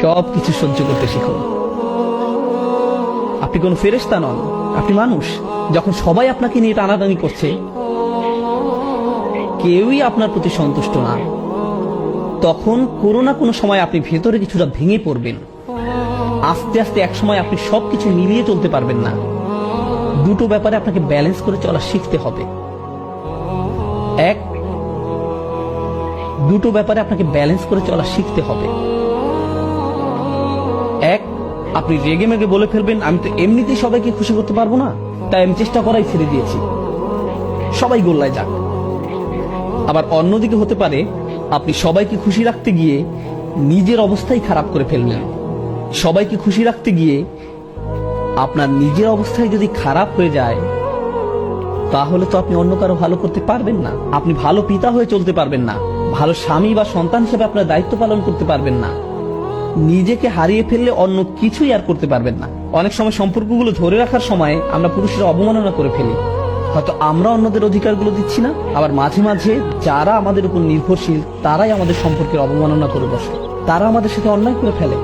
সবকিছু সহ্য করতে শিখুন। আপনি কোনো ফেরেশতা নন, আপনি মানুষ। যখন সবাই আপনাকে নিয়ে টানাটানি করছে, কেউই আপনার প্রতি সন্তুষ্ট না, তখন কোনো না কোনো সময় আপনি ভেতরে কিছুটা ভেঙে পড়বেন। আস্তে আস্তে এক সময় আপনি সবকিছু মিলিয়ে চলতে পারবেন না। দুটো ব্যাপারে আপনাকে ব্যালেন্স করে চলা শিখতে হবে। দুটো ব্যাপারে আপনাকে ব্যালেন্স করে চলা শিখতে হবে। এক, আপনি রেগে মেগে বলে ফেলবেন, আমি তো এমনিতেই সবাইকে খুশি করতে পারবো না, তাই আমি চেষ্টা করাই ছেড়ে দিয়েছি, সবাই গোল্লায় যাক। আবার অন্যদিকে হতে পারে, আপনি সবাইকে খুশি রাখতে গিয়ে নিজের অবস্থাই খারাপ করে ফেললেন। সবাইকে খুশি রাখতে গিয়ে আপনার নিজের অবস্থায় যদি খারাপ হয়ে যায়, তাহলে তো আপনি অন্য কারো ভালো করতে পারবেন না। আপনি ভালো পিতা হয়ে চলতে পারবেন না, ভালো স্বামী বা সন্তান হিসেবে আপনার দায়িত্ব পালন করতে পারবেন না। নিজেকে হারিয়ে ফেললে অন্য কিছুই আর করতে পারবেন না। অনেক সময় সম্পর্কগুলো ধরে রাখার সময় আমরা পুরুষরা অবমাননা করে ফেলি। হয়তো আমরা অন্যদের অধিকারগুলো দিচ্ছি না, আবার মাঝে মাঝে যারা আমাদের উপর নির্ভরশীল তারাই আমাদের সম্পর্কের অবমাননা করে বসে, তারা আমাদের সাথে অন্যায় করে ফেলে।